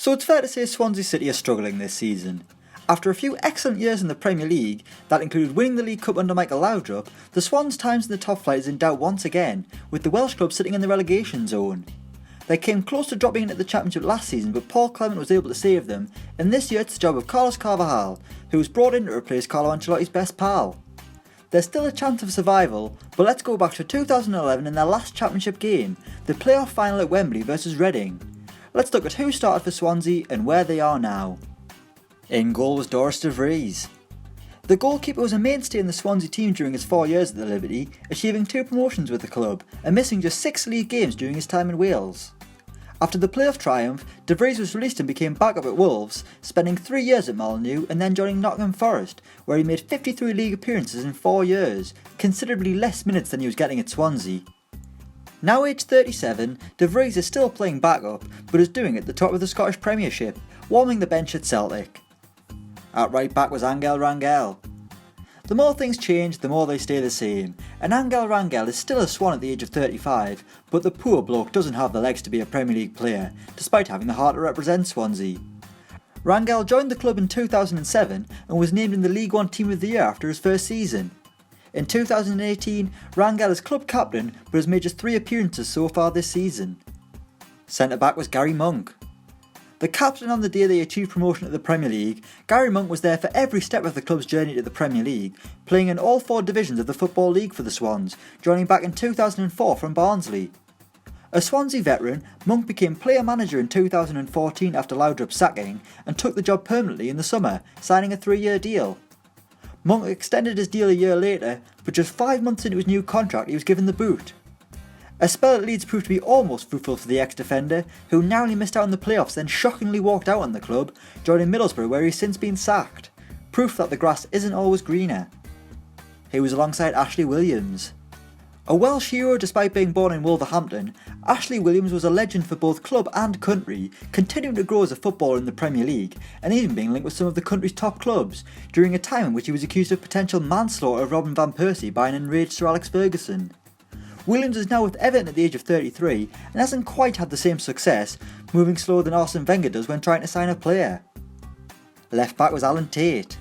So it's fair to say Swansea City are struggling this season. After a few excellent years in the Premier League, that included winning the League Cup under Michael Laudrup, the Swans' times in the top flight is in doubt once again, with the Welsh club sitting in the relegation zone. They came close to dropping into the Championship last season, but Paul Clement was able to save them, and this year it's the job of Carlos Carvajal, who was brought in to replace Carlo Ancelotti's best pal. There's still a chance of survival, but let's go back to 2011 in their last Championship game, the playoff final at Wembley versus Reading. Let's look at who started for Swansea and where they are now. In goal was DORUS de VRIES. The goalkeeper was a mainstay in the Swansea team during his 4 years at the Liberty, achieving 2 promotions with the club and missing just 6 league games during his time in Wales. After the playoff triumph, de VRIES was released and became backup at Wolves, spending 3 years at Molineux and then joining Nottingham Forest, where he made 53 league appearances in 4 years, considerably less minutes than he was getting at Swansea. Now aged 37, de VRIES is still playing backup, but is doing it at the top of the Scottish Premiership, warming the bench at Celtic. At right back was Angel Rangel. The more things change, the more they stay the same, and Angel Rangel is still a Swan at the age of 35, but the poor bloke doesn't have the legs to be a Premier League player, despite having the heart to represent Swansea. Rangel joined the club in 2007 and was named in the League One Team of the Year after his first season. In 2018, Rangel is club captain but has made just 3 appearances so far this season. Centre back was Gary Monk. The captain on the day they achieved promotion to the Premier League, Gary Monk was there for every step of the club's journey to the Premier League, playing in all 4 divisions of the Football League for the Swans, joining back in 2004 from Barnsley. A Swansea veteran, Monk became player manager in 2014 after Laudrup's sacking and took the job permanently in the summer, signing a 3-year deal. Monk extended his deal a year later, but just 5 months into his new contract he was given the boot. A spell at Leeds proved to be almost fruitful for the ex-defender, who narrowly missed out on the playoffs then shockingly walked out on the club, joining Middlesbrough where he's since been sacked. Proof that the grass isn't always greener. He was alongside Ashley Williams. A Welsh hero despite being born in Wolverhampton, Ashley Williams was a legend for both club and country, continuing to grow as a footballer in the Premier League and even being linked with some of the country's top clubs, during a time in which he was accused of potential manslaughter of Robin van Persie by an enraged Sir Alex Ferguson. Williams is now with Everton at the age of 33 and hasn't quite had the same success, moving slower than Arsene Wenger does when trying to sign a player. Left back was Alan Tate.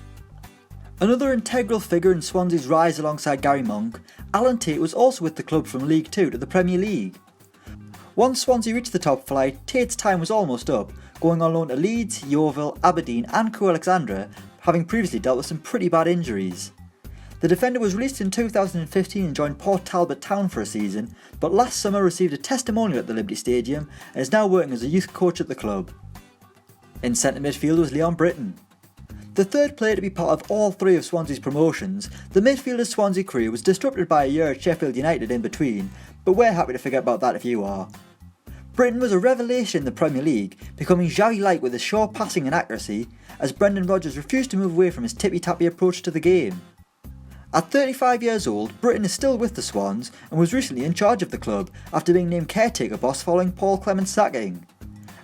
Another integral figure in Swansea's rise alongside Gary Monk, Alan Tate was also with the club from League 2 to the Premier League. Once Swansea reached the top flight, Tate's time was almost up, going on loan to Leeds, Yeovil, Aberdeen and Crewe Alexandra, having previously dealt with some pretty bad injuries. The defender was released in 2015 and joined Port Talbot Town for a season, but last summer received a testimonial at the Liberty Stadium and is now working as a youth coach at the club. In centre midfield was Leon Britton. The third player to be part of all 3 of Swansea's promotions, the midfielder's Swansea career was disrupted by a year at Sheffield United in between, but we're happy to forget about that if you are. Britton was a revelation in the Premier League, becoming Xavi-like with his sure passing and accuracy, as Brendan Rodgers refused to move away from his tippy-tappy approach to the game. At 35 years old, Britton is still with the Swans and was recently in charge of the club after being named caretaker boss following Paul Clement's sacking.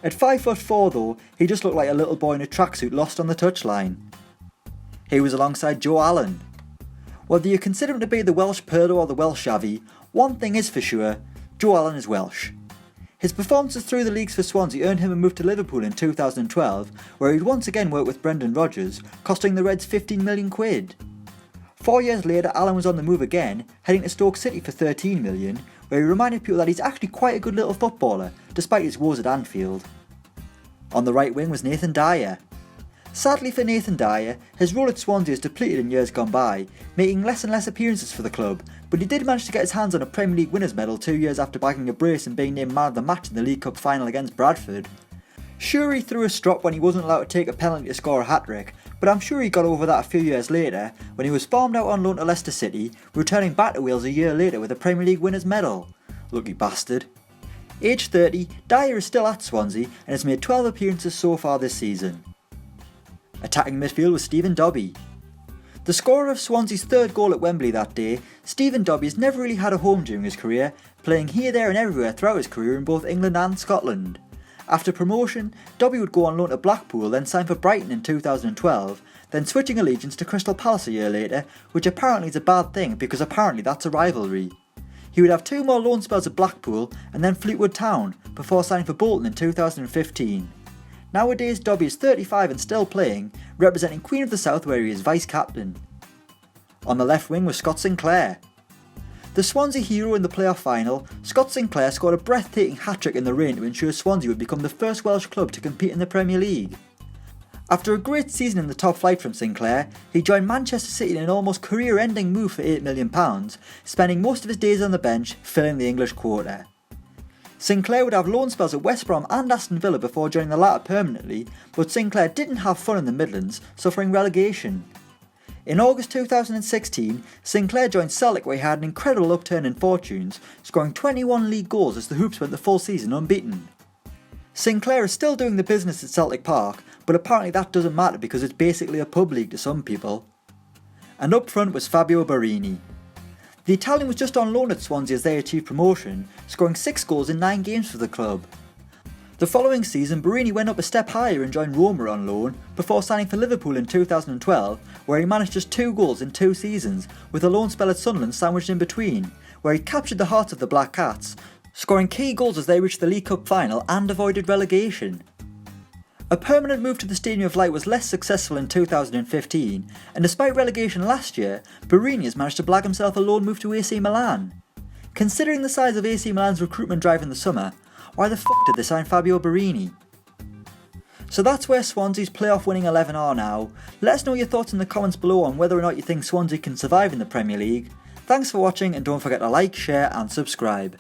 At 5'4" though, he just looked like a little boy in a tracksuit lost on the touchline. He was alongside Joe Allen. Whether you consider him to be the Welsh Pirlo or the Welsh Xavi, one thing is for sure, Joe Allen is Welsh. His performances through the leagues for Swansea earned him a move to Liverpool in 2012, where he'd once again work with Brendan Rodgers, costing the Reds £15 million. 4 years later, Allen was on the move again, heading to Stoke City for £13 million, where he reminded people that he's actually quite a good little footballer, despite his woes at Anfield. On the right wing was Nathan Dyer. Sadly for Nathan Dyer, his role at Swansea has depleted in years gone by, making less and less appearances for the club, but he did manage to get his hands on a Premier League winners medal 2 years after bagging a brace and being named man of the match in the League Cup final against Bradford. Sure, he threw a strop when he wasn't allowed to take a penalty to score a hat-trick, but I'm sure he got over that a few years later, when he was farmed out on loan to Leicester City, returning back to Wales a year later with a Premier League winners medal. Lucky bastard. Aged 30, Dyer is still at Swansea and has made 12 appearances so far this season. Attacking midfield was Stephen Dobbie. The scorer of Swansea's 3rd goal at Wembley that day, Stephen Dobbie has never really had a home during his career, playing here, there and everywhere throughout his career in both England and Scotland. After promotion, Dobbie would go on loan to Blackpool, then sign for Brighton in 2012, then switching allegiance to Crystal Palace a year later, which apparently is a bad thing because apparently that's a rivalry. He would have 2 more loan spells at Blackpool and then Fleetwood Town, before signing for Bolton in 2015. Nowadays Dobby is 35 and still playing, representing Queen of the South where he is vice-captain. On the left wing was Scott Sinclair. The Swansea hero in the playoff final, Scott Sinclair scored a breathtaking hat-trick in the rain to ensure Swansea would become the first Welsh club to compete in the Premier League. After a great season in the top flight from Sinclair, he joined Manchester City in an almost career-ending move for £8 million, spending most of his days on the bench filling the English quota. Sinclair would have loan spells at West Brom and Aston Villa before joining the latter permanently, but Sinclair didn't have fun in the Midlands, suffering relegation. In August 2016, Sinclair joined Celtic where he had an incredible upturn in fortunes, scoring 21 league goals as the Hoops went the full season unbeaten. Sinclair is still doing the business at Celtic Park, but apparently that doesn't matter because it's basically a pub league to some people. And up front was FABIO BORINI. The Italian was just on loan at Swansea as they achieved promotion, scoring 6 goals in 9 games for the club. The following season, Borini went up a step higher and joined Roma on loan, before signing for Liverpool in 2012, where he managed just 2 goals in 2 seasons, with a loan spell at Sunderland sandwiched in between, where he captured the hearts of the Black Cats, scoring key goals as they reached the League Cup final and avoided relegation. A permanent move to the Stadium of Light was less successful in 2015, and despite relegation last year, Borini has managed to blag himself a loan move to AC Milan. Considering the size of AC Milan's recruitment drive in the summer, why the fuck did they sign FABIO BORINI? So that's where Swansea's playoff winning 11 are now. Let us know your thoughts in the comments below on whether or not you think Swansea can survive in the Premier League. Thanks for watching and don't forget to like, share and subscribe.